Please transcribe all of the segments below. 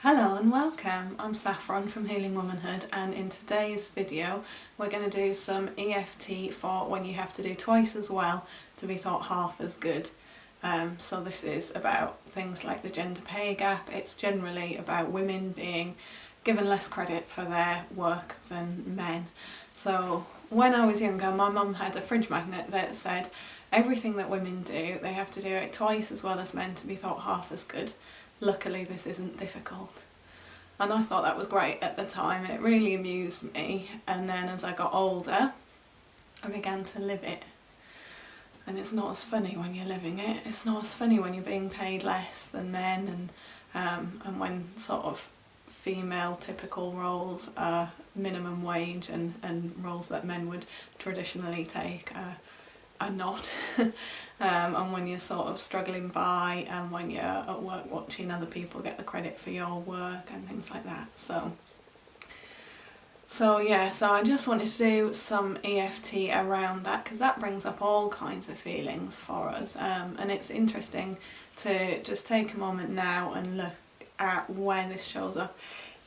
Hello and welcome, I'm Saffron from Healing Womanhood, and in today's video we're going to do some EFT for when you have to do twice as well to be thought half as good. So this is about things like the gender pay gap. It's generally about women being given less credit for their work than men. So when I was younger, my mum had a fridge magnet that said everything that women do, they have to do it twice as well as men to be thought half as good. Luckily this isn't difficult. And I thought that was great at the time, it really amused me, and then as I got older I began to live it. And it's not as funny when you're living it, it's not as funny when you're being paid less than men, and when sort of female typical roles are minimum wage and roles that men would traditionally take are not. And when you're sort of struggling by, and when you're at work watching other people get the credit for your work and things like that. So I just wanted to do some EFT around that because that brings up all kinds of feelings for us, and it's interesting to just take a moment now and look at where this shows up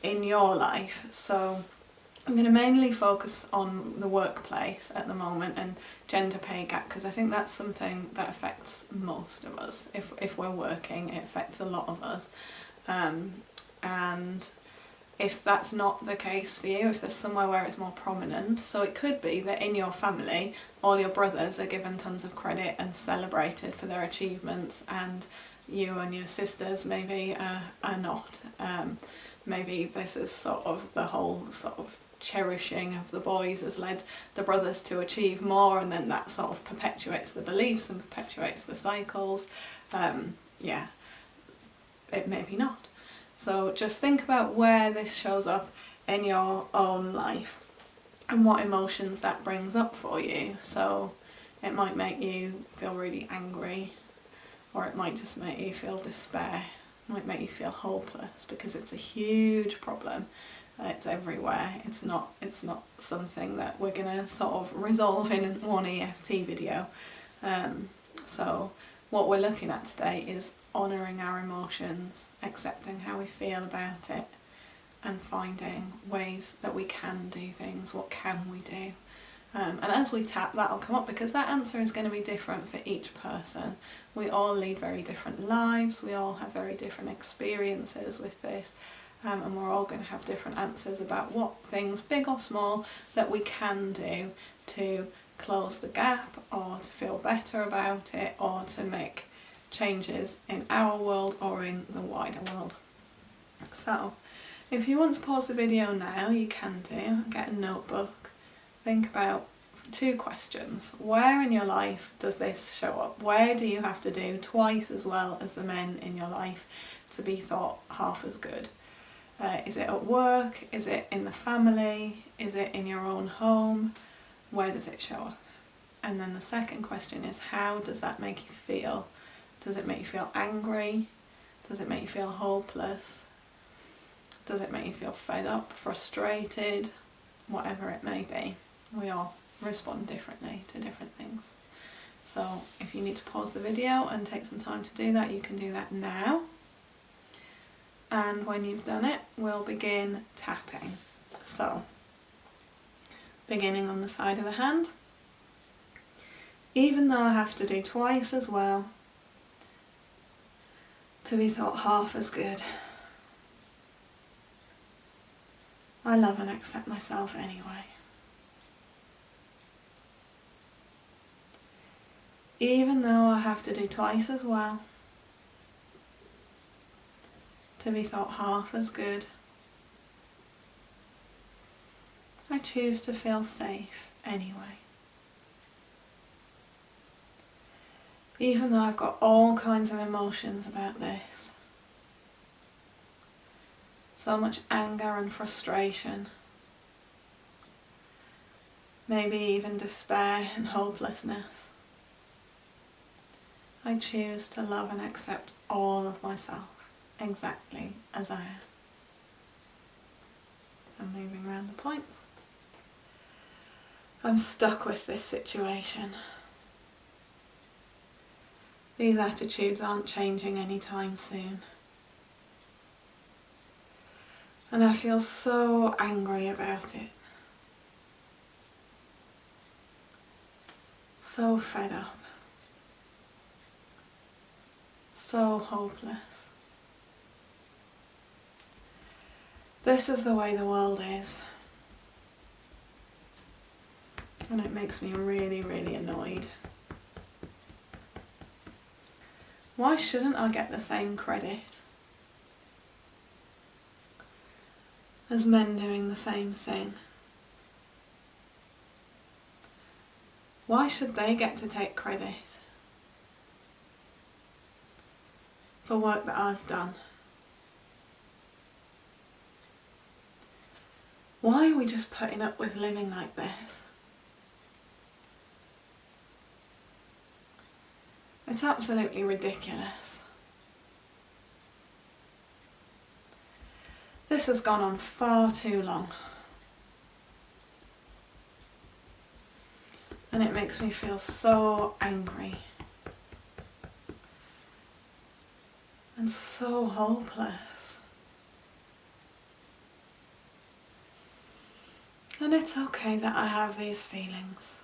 in your life. So I'm going to mainly focus on the workplace at the moment and gender pay gap, because I think that's something that affects most of us. If we're working, it affects a lot of us, and if that's not the case for you, if there's somewhere where it's more prominent, so it could be that in your family all your brothers are given tons of credit and celebrated for their achievements, and you and your sisters maybe are not. Maybe this is sort of the whole sort of cherishing of the boys has led the brothers to achieve more, and then that sort of perpetuates the beliefs and perpetuates the cycles. Yeah, it may be not. So just think about where this shows up in your own life and what emotions that brings up for you. So it might make you feel really angry, or it might just make you feel despair. It might make you feel hopeless, because it's a huge problem. It's everywhere. It's not something that we're going to sort of resolve in one EFT video. So what we're looking at today is honouring our emotions, accepting how we feel about it, and finding ways that we can do things. What can we do? And as we tap, that'll come up, because that answer is going to be different for each person. We all lead very different lives, we all have very different experiences with this, and we're all going to have different answers about what things, big or small, that we can do to close the gap, or to feel better about it, or to make changes in our world or in the wider world. So if you want to pause the video now, you can do. Get a notebook, think about 2 questions. Where in your life does this show up? Where do you have to do twice as well as the men in your life to be thought half as good? Is it at work? Is it in the family? Is it in your own home? Where does it show up? And then the second question is, how does that make you feel? Does it make you feel angry? Does it make you feel hopeless? Does it make you feel fed up, frustrated? Whatever it may be. We all respond differently to different things. So if you need to pause the video and take some time to do that, you can do that now. And when you've done it, we'll begin tapping. So, beginning on the side of the hand. Even though I have to do twice as well to be thought half as good, I love and accept myself anyway. Even though I have to do twice as well to be thought half as good, I choose to feel safe anyway. Even though I've got all kinds of emotions about this, so much anger and frustration, maybe even despair and hopelessness, I choose to love and accept all of myself exactly as I am. I'm moving around the points. I'm stuck with this situation. These attitudes aren't changing anytime soon. And I feel so angry about it. So fed up. So hopeless. This is the way the world is. And it makes me really, really annoyed. Why shouldn't I get the same credit as men doing the same thing? Why should they get to take credit for work that I've done? Why are we just putting up with living like this? It's absolutely ridiculous. This has gone on far too long. And it makes me feel so angry. And so hopeless. And it's okay that I have these feelings.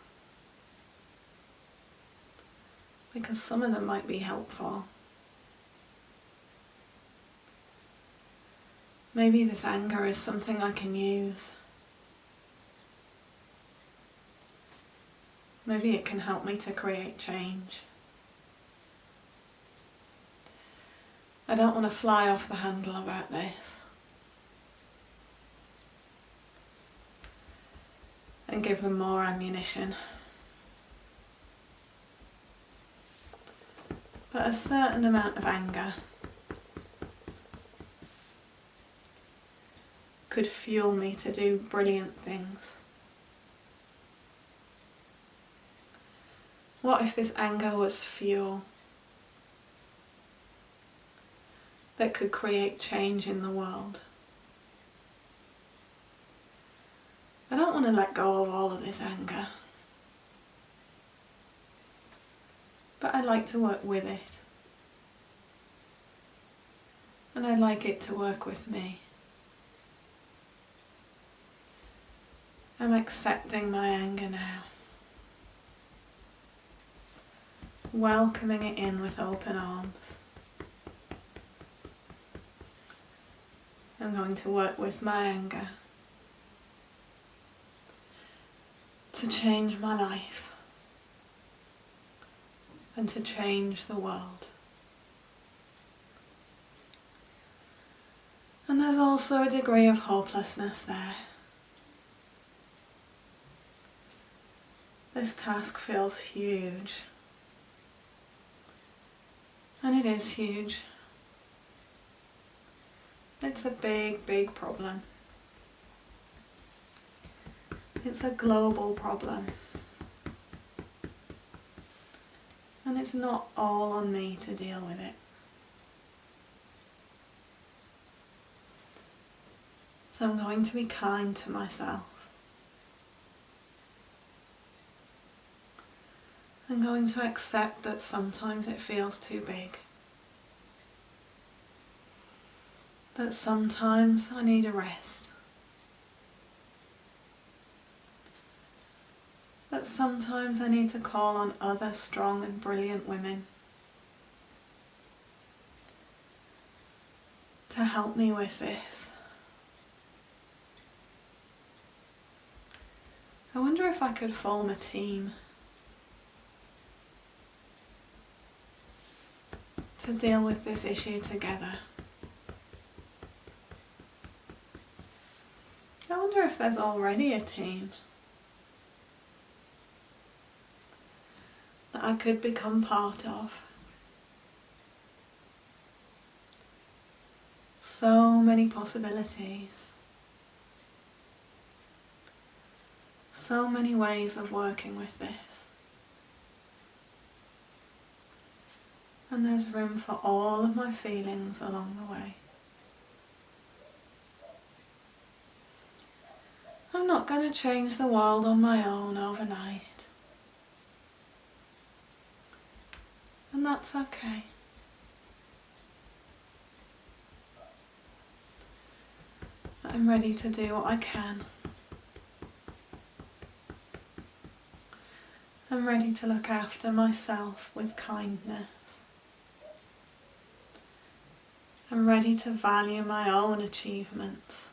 Because some of them might be helpful. Maybe this anger is something I can use. Maybe it can help me to create change. I don't want to fly off the handle about this. And give them more ammunition. But a certain amount of anger could fuel me to do brilliant things. What if this anger was fuel that could create change in the world? I don't want to let go of all of this anger. But I like to work with it. And I like it to work with me. I'm accepting my anger now. Welcoming it in with open arms. I'm going to work with my anger to change my life. And to change the world. And there's also a degree of hopelessness there. This task feels huge. And it is huge. It's a big, big problem. It's a global problem. And it's not all on me to deal with it. So I'm going to be kind to myself. I'm going to accept that sometimes it feels too big. That sometimes I need a rest. That sometimes I need to call on other strong and brilliant women to help me with this. I wonder if I could form a team to deal with this issue together. I wonder if there's already a team that I could become part of. So many possibilities. So many ways of working with this. And there's room for all of my feelings along the way. I'm not going to change the world on my own overnight. And that's okay. I'm ready to do what I can. I'm ready to look after myself with kindness. I'm ready to value my own achievements.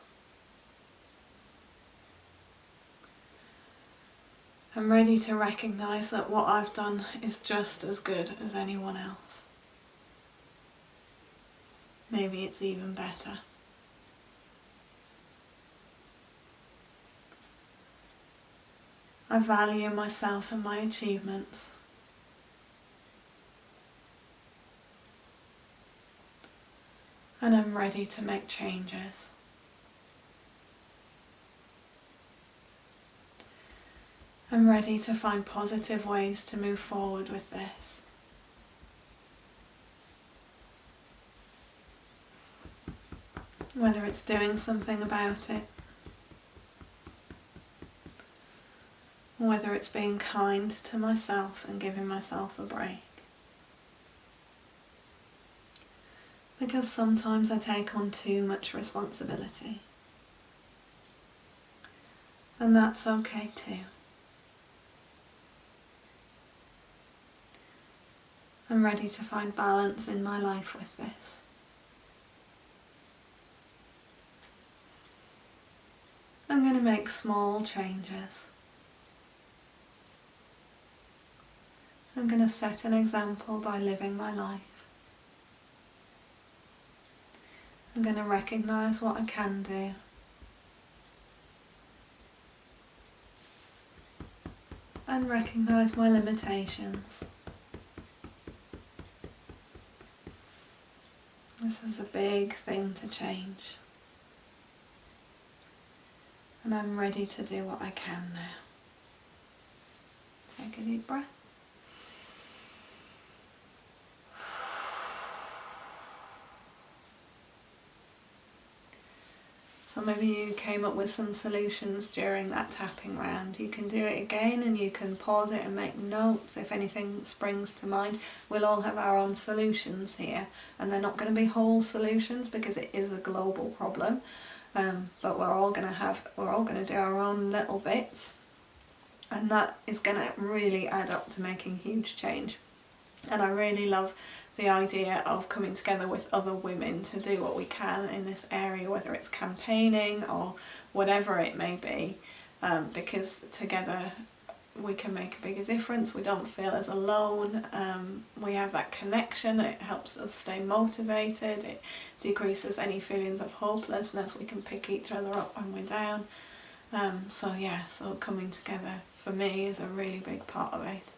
I'm ready to recognise that what I've done is just as good as anyone else. Maybe it's even better. I value myself and my achievements. And I'm ready to make changes. I'm ready to find positive ways to move forward with this. Whether it's doing something about it, or whether it's being kind to myself and giving myself a break. Because sometimes I take on too much responsibility. And that's okay too. I'm ready to find balance in my life with this. I'm going to make small changes. I'm going to set an example by living my life. I'm going to recognise what I can do. And recognise my limitations. This is a big thing to change. And I'm ready to do what I can now. Take a deep breath. So maybe you came up with some solutions during that tapping round. You can do it again and you can pause it and make notes if anything springs to mind. We'll all have our own solutions here, and they're not going to be whole solutions because it is a global problem. But we're all going to do our own little bits, and that is going to really add up to making huge change. And I really love the idea of coming together with other women to do what we can in this area, whether it's campaigning or whatever it may be, because together we can make a bigger difference. We don't feel as alone. We have that connection. It helps us stay motivated. It decreases any feelings of hopelessness. We can pick each other up when we're down. So coming together for me is a really big part of it.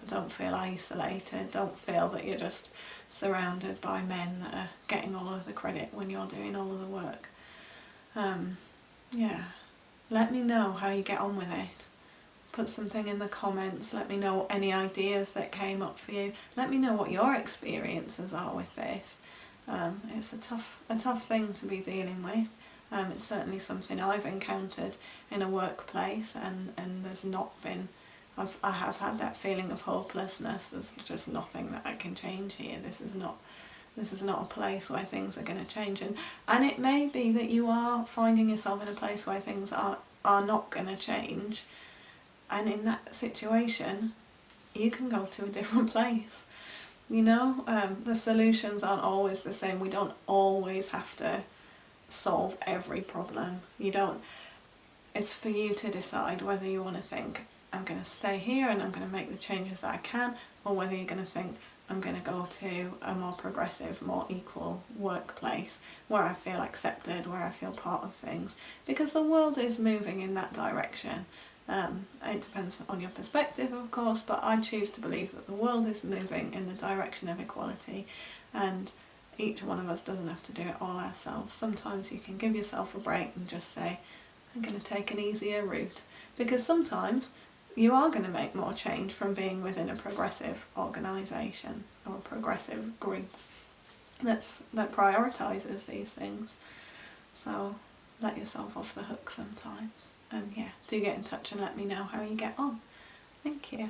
Don't feel isolated. Don't feel that you're just surrounded by men that are getting all of the credit when you're doing all of the work. Let me know how you get on with it. Put something in the comments. Let me know any ideas that came up for you. Let me know what your experiences are with this. It's a tough thing to be dealing with. It's certainly something I've encountered in a workplace, and there's not been. I have had that feeling of hopelessness. There's just nothing that I can change here. This is not a place where things are going to change. And it may be that you are finding yourself in a place where things are not going to change. And in that situation, you can go to a different place. The solutions aren't always the same. We don't always have to solve every problem. It's for you to decide whether you want to think, I'm going to stay here and I'm going to make the changes that I can, or whether you're going to think, I'm going to go to a more progressive, more equal workplace where I feel accepted, where I feel part of things. Because the world is moving in that direction. It depends on your perspective, of course, but I choose to believe that the world is moving in the direction of equality, and each one of us doesn't have to do it all ourselves. Sometimes you can give yourself a break and just say, I'm going to take an easier route. Because sometimes you are going to make more change from being within a progressive organisation or a progressive group that prioritises these things. So let yourself off the hook sometimes. And do get in touch and let me know how you get on. Thank you.